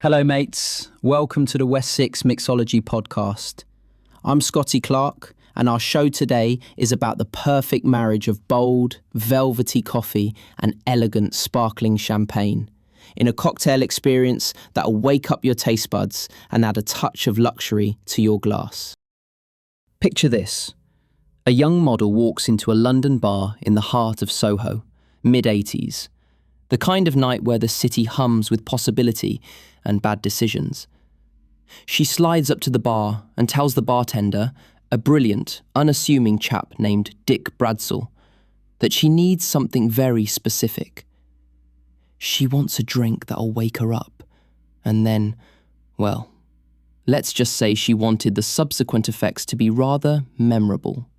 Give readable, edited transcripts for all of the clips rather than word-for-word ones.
Hello mates, welcome to the West 6 Mixology podcast. I'm Scotty Clark and our show today is about the perfect marriage of bold, velvety coffee and elegant sparkling champagne in a cocktail experience that'll wake up your taste buds and add a touch of luxury to your glass. Picture this. A young model walks into a London bar in the heart of Soho, mid-80s. The kind of night where the city hums with possibility and bad decisions. She slides up to the bar and tells the bartender, a brilliant, unassuming chap named Dick Bradsell, that she needs something very specific. She wants a drink that'll wake her up. And then, well, let's just say she wanted the subsequent effects to be rather memorable.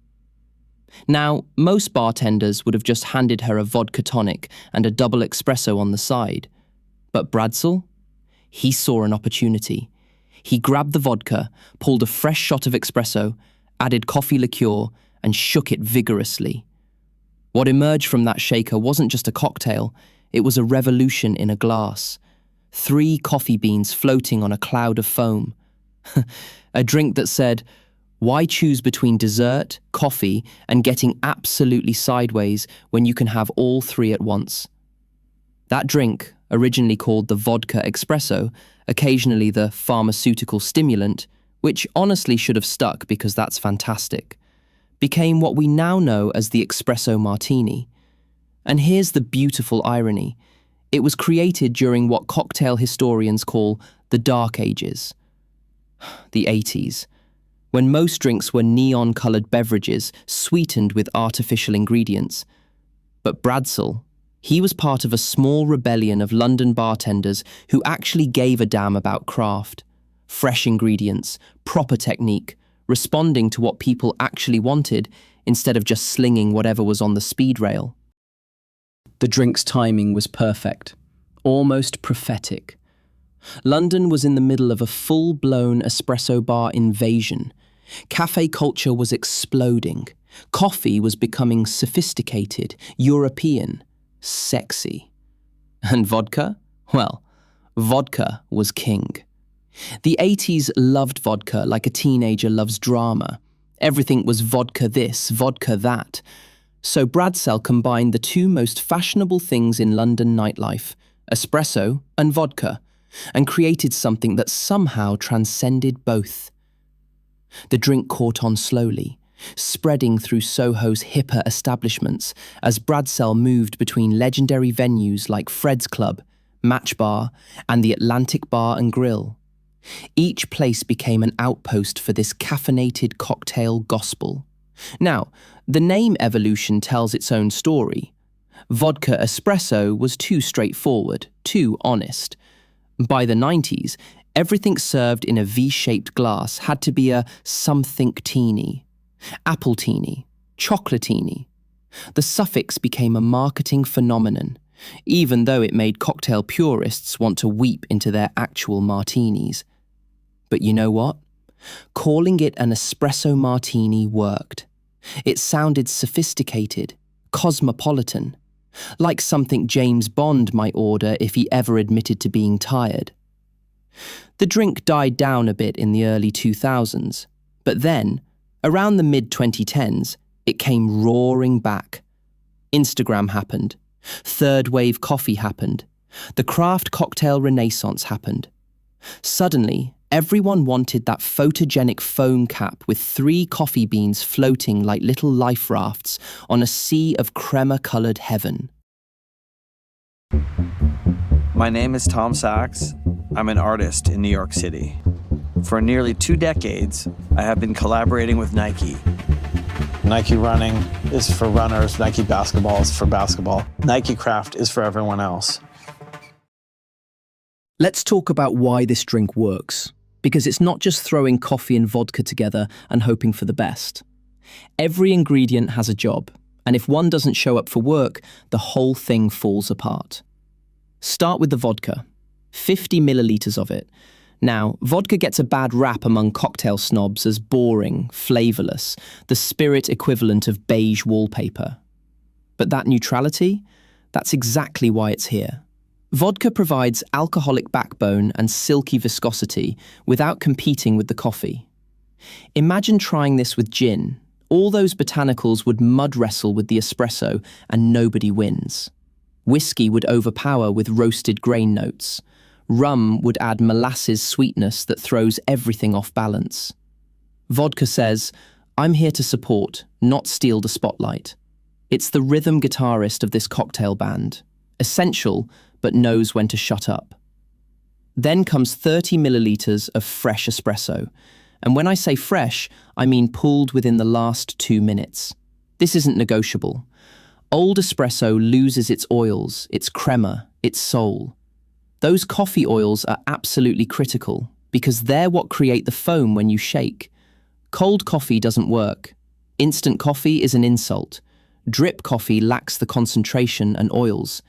Now, most bartenders would have just handed her a vodka tonic and a double espresso on the side. But Bradsell? He saw an opportunity. He grabbed the vodka, pulled a fresh shot of espresso, added coffee liqueur, and shook it vigorously. What emerged from that shaker wasn't just a cocktail, it was a revolution in a glass. 3 coffee beans floating on a cloud of foam. A drink that said, why choose between dessert, coffee, and getting absolutely sideways when you can have all 3 at once? That drink, originally called the vodka espresso, occasionally the pharmaceutical stimulant, which honestly should have stuck because that's fantastic, became what we now know as the espresso martini. And here's the beautiful irony. It was created during what cocktail historians call the Dark Ages, the 80s. When most drinks were neon-coloured beverages sweetened with artificial ingredients. But Bradsell, he was part of a small rebellion of London bartenders who actually gave a damn about craft, fresh ingredients, proper technique, responding to what people actually wanted instead of just slinging whatever was on the speed rail. The drink's timing was perfect, almost prophetic. London was in the middle of a full-blown espresso bar invasion. Cafe culture was exploding. Coffee was becoming sophisticated, European, sexy. And vodka? Well, vodka was king. The 80s loved vodka like a teenager loves drama. Everything was vodka this, vodka that. So Bradsell combined the 2 most fashionable things in London nightlife, espresso and vodka, and created something that somehow transcended both. The drink caught on slowly, spreading through Soho's hipper establishments as Bradsell moved between legendary venues like Fred's Club, Match Bar, and the Atlantic Bar and Grill. Each place became an outpost for this caffeinated cocktail gospel. Now, the name evolution tells its own story. Vodka espresso was too straightforward, too honest. By the 90s, everything served in a V-shaped glass had to be a something-teeny, apple-teeny, chocolatini. The suffix became a marketing phenomenon, even though it made cocktail purists want to weep into their actual martinis. But you know what? Calling it an espresso martini worked. It sounded sophisticated, cosmopolitan, like something James Bond might order if he ever admitted to being tired. The drink died down a bit in the early 2000s, but then, around the mid-2010s, it came roaring back. Instagram happened. Third wave coffee happened. The craft cocktail renaissance happened. Suddenly, everyone wanted that photogenic foam cap with 3 coffee beans floating like little life rafts on a sea of crema-coloured heaven. My name is Tom Sachs. I'm an artist in New York City. For nearly 2 decades, I have been collaborating with Nike. Nike running is for runners, Nike basketball is for basketball. Nike craft is for everyone else. Let's talk about why this drink works, because it's not just throwing coffee and vodka together and hoping for the best. Every ingredient has a job, and if one doesn't show up for work, the whole thing falls apart. Start with the vodka. 50 millilitres of it. Now, vodka gets a bad rap among cocktail snobs as boring, flavourless, the spirit equivalent of beige wallpaper. But that neutrality? That's exactly why it's here. Vodka provides alcoholic backbone and silky viscosity without competing with the coffee. Imagine trying this with gin. All those botanicals would mud wrestle with the espresso and nobody wins. Whiskey would overpower with roasted grain notes. Rum would add molasses sweetness that throws everything off balance. Vodka says, "I'm here to support, not steal the spotlight." It's the rhythm guitarist of this cocktail band. Essential, but knows when to shut up. Then comes 30 milliliters of fresh espresso. And when I say fresh, I mean pulled within the last 2 minutes. This isn't negotiable. Old espresso loses its oils, its crema, its soul. Those coffee oils are absolutely critical because they're what create the foam when you shake. Cold coffee doesn't work. Instant coffee is an insult. Drip coffee lacks the concentration and oils.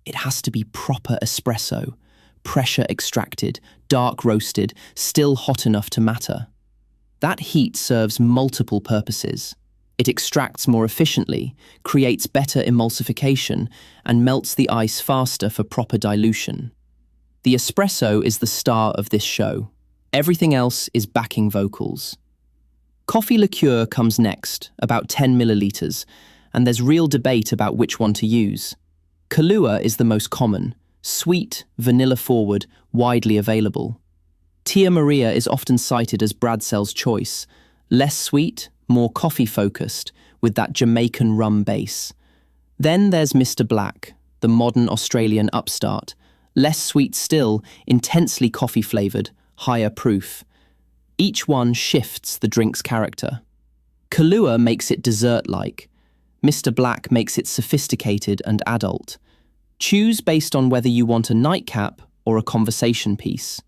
It has to be proper espresso, pressure extracted, dark roasted, still hot enough to matter. That heat serves multiple purposes. It extracts more efficiently, creates better emulsification, and melts the ice faster for proper dilution. The espresso is the star of this show. Everything else is backing vocals. Coffee liqueur comes next, about 10 milliliters, and there's real debate about which one to use. Kahlua is the most common, sweet, vanilla-forward, widely available. Tia Maria is often cited as Bradsell's choice, less sweet, more coffee-focused, with that Jamaican rum base. Then there's Mr. Black, the modern Australian upstart, less sweet still, intensely coffee-flavoured, higher proof. Each one shifts the drink's character. Kahlua makes it dessert-like. Mr. Black makes it sophisticated and adult. Choose based on whether you want a nightcap or a conversation piece.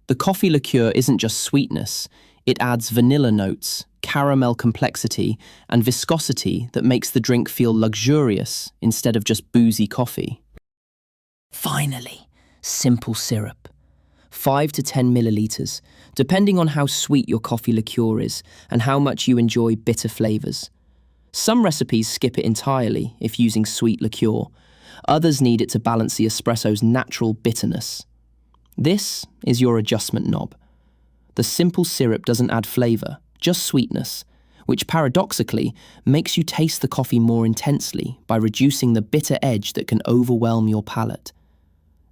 The coffee liqueur isn't just sweetness, it adds vanilla notes, caramel complexity, and viscosity that makes the drink feel luxurious instead of just boozy coffee. Finally, simple syrup. 5 to 10 milliliters, depending on how sweet your coffee liqueur is and how much you enjoy bitter flavors. Some recipes skip it entirely if using sweet liqueur. Others need it to balance the espresso's natural bitterness. This is your adjustment knob. The simple syrup doesn't add flavor, just sweetness, which paradoxically makes you taste the coffee more intensely by reducing the bitter edge that can overwhelm your palate.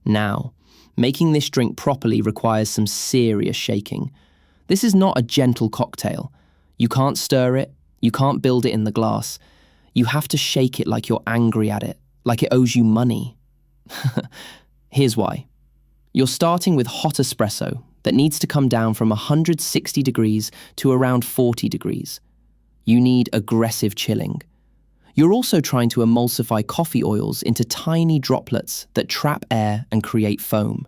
Now, making this drink properly requires some serious shaking. This is not a gentle cocktail. You can't stir it, you can't build it in the glass. You have to shake it like you're angry at it, like it owes you money. Here's why. You're starting with hot espresso that needs to come down from 160 degrees to around 40 degrees. You need aggressive chilling. You're also trying to emulsify coffee oils into tiny droplets that trap air and create foam.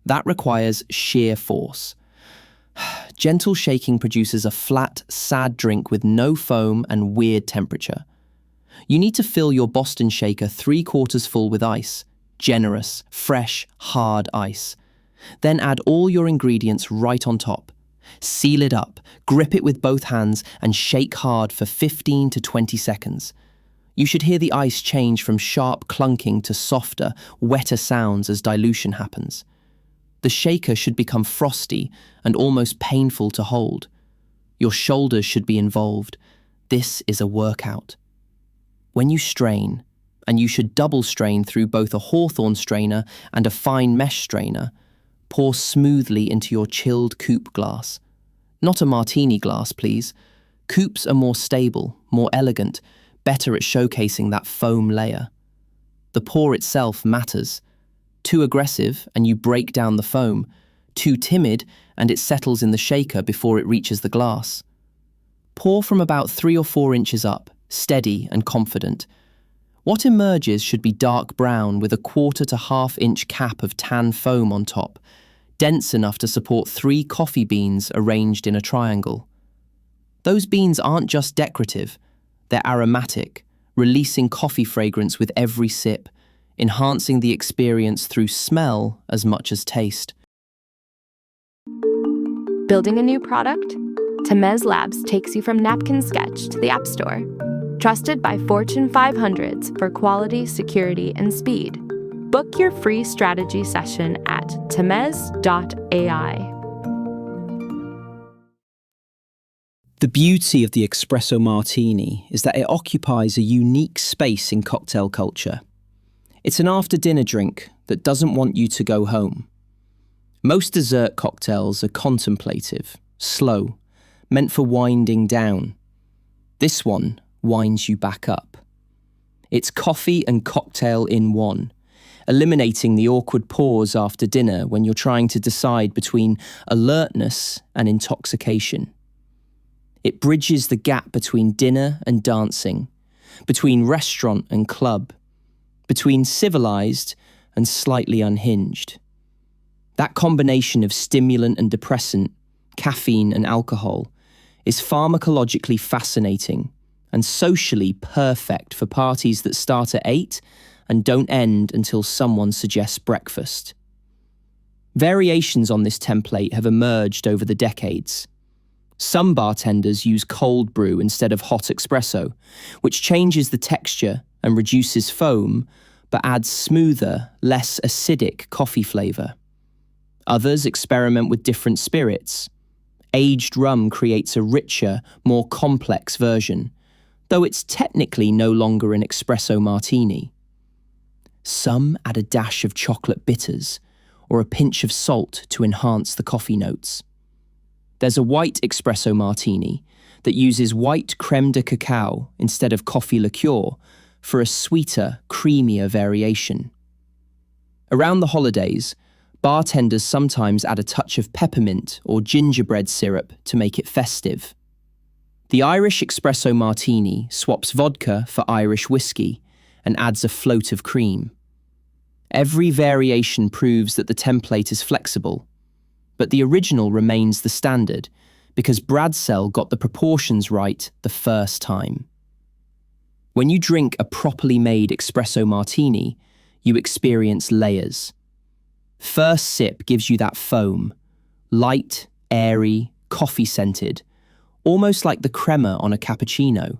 That requires sheer force. Gentle shaking produces a flat, sad drink with no foam and weird temperature. You need to fill your Boston shaker 3/4 full with ice. Generous, fresh, hard ice. Then add all your ingredients right on top. Seal it up, grip it with both hands, and shake hard for 15 to 20 seconds. You should hear the ice change from sharp clunking to softer, wetter sounds as dilution happens. The shaker should become frosty and almost painful to hold. Your shoulders should be involved. This is a workout. When you strain, and you should double strain through both a Hawthorne strainer and a fine mesh strainer, pour smoothly into your chilled coupe glass. Not a martini glass, please. Coupes are more stable, more elegant, better at showcasing that foam layer. The pour itself matters. Too aggressive and you break down the foam. Too timid and it settles in the shaker before it reaches the glass. Pour from about 3 or 4 inches up, steady and confident. What emerges should be dark brown with a 1/4 to 1/2 inch cap of tan foam on top, dense enough to support 3 coffee beans arranged in a triangle. Those beans aren't just decorative, they're aromatic, releasing coffee fragrance with every sip, enhancing the experience through smell as much as taste. Building a new product? Temez Labs takes you from napkin sketch to the App Store. Trusted by Fortune 500s for quality, security, and speed. Book your free strategy session at temez.ai. The beauty of the espresso martini is that it occupies a unique space in cocktail culture. It's an after-dinner drink that doesn't want you to go home. Most dessert cocktails are contemplative, slow, meant for winding down. This one winds you back up. It's coffee and cocktail in one, eliminating the awkward pause after dinner when you're trying to decide between alertness and intoxication. It bridges the gap between dinner and dancing, between restaurant and club, between civilized and slightly unhinged. That combination of stimulant and depressant, caffeine and alcohol, is pharmacologically fascinating and socially perfect for parties that start at 8 and don't end until someone suggests breakfast. Variations on this template have emerged over the decades. Some bartenders use cold brew instead of hot espresso, which changes the texture and reduces foam, but adds smoother, less acidic coffee flavour. Others experiment with different spirits. Aged rum creates a richer, more complex version, though it's technically no longer an espresso martini. Some add a dash of chocolate bitters or a pinch of salt to enhance the coffee notes. There's a white espresso martini that uses white creme de cacao instead of coffee liqueur for a sweeter, creamier variation. Around the holidays, bartenders sometimes add a touch of peppermint or gingerbread syrup to make it festive. The Irish espresso martini swaps vodka for Irish whiskey and adds a float of cream. Every variation proves that the template is flexible, but the original remains the standard because Bradsell got the proportions right the first time. When you drink a properly made espresso martini, you experience layers. First sip gives you that foam, light, airy, coffee-scented, almost like the crema on a cappuccino.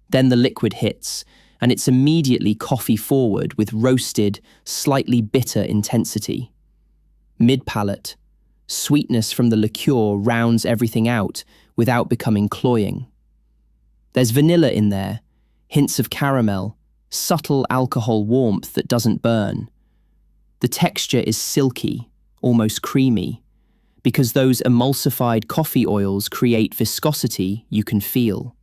Then the liquid hits, and it's immediately coffee-forward with roasted, slightly bitter intensity. Mid-palate, sweetness from the liqueur rounds everything out without becoming cloying. There's vanilla in there, hints of caramel, subtle alcohol warmth that doesn't burn. The texture is silky, almost creamy, because those emulsified coffee oils create viscosity you can feel.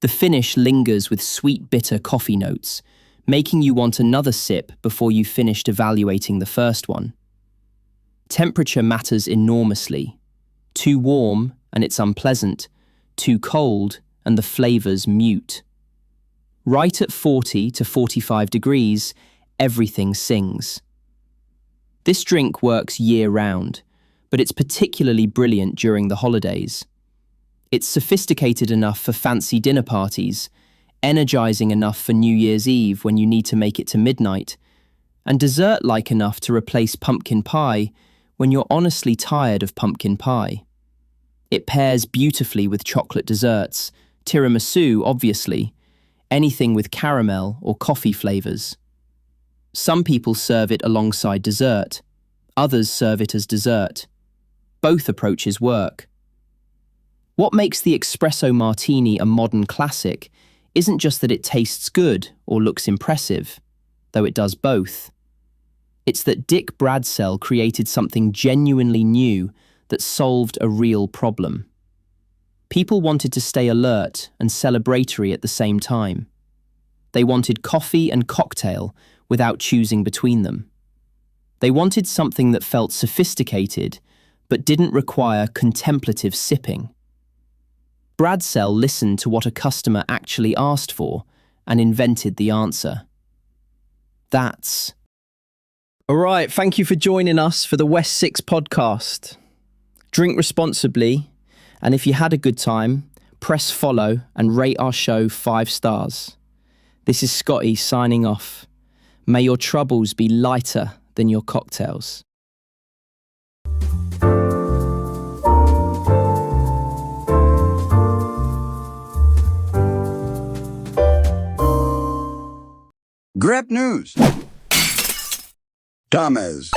The finish lingers with sweet bitter coffee notes, making you want another sip before you've finished evaluating the first one. Temperature matters enormously. Too warm, and it's unpleasant. Too cold, and the flavors mute. Right at 40 to 45 degrees, everything sings. This drink works year-round, but it's particularly brilliant during the holidays. It's sophisticated enough for fancy dinner parties, energizing enough for New Year's Eve when you need to make it to midnight, and dessert-like enough to replace pumpkin pie when you're honestly tired of pumpkin pie. It pairs beautifully with chocolate desserts, tiramisu, obviously, anything with caramel or coffee flavors. Some people serve it alongside dessert. Others serve it as dessert. Both approaches work. What makes the espresso martini a modern classic isn't just that it tastes good or looks impressive, though it does both. It's that Dick Bradsell created something genuinely new that solved a real problem. People wanted to stay alert and celebratory at the same time. They wanted coffee and cocktail without choosing between them. They wanted something that felt sophisticated but didn't require contemplative sipping. Bradsell listened to what a customer actually asked for and invented the answer. That's... All right, thank you for joining us for the West 6 podcast. Drink responsibly, and if you had a good time, press follow and rate our show 5 stars. This is Scotty signing off. May your troubles be lighter than your cocktails. Grab news. Thomas.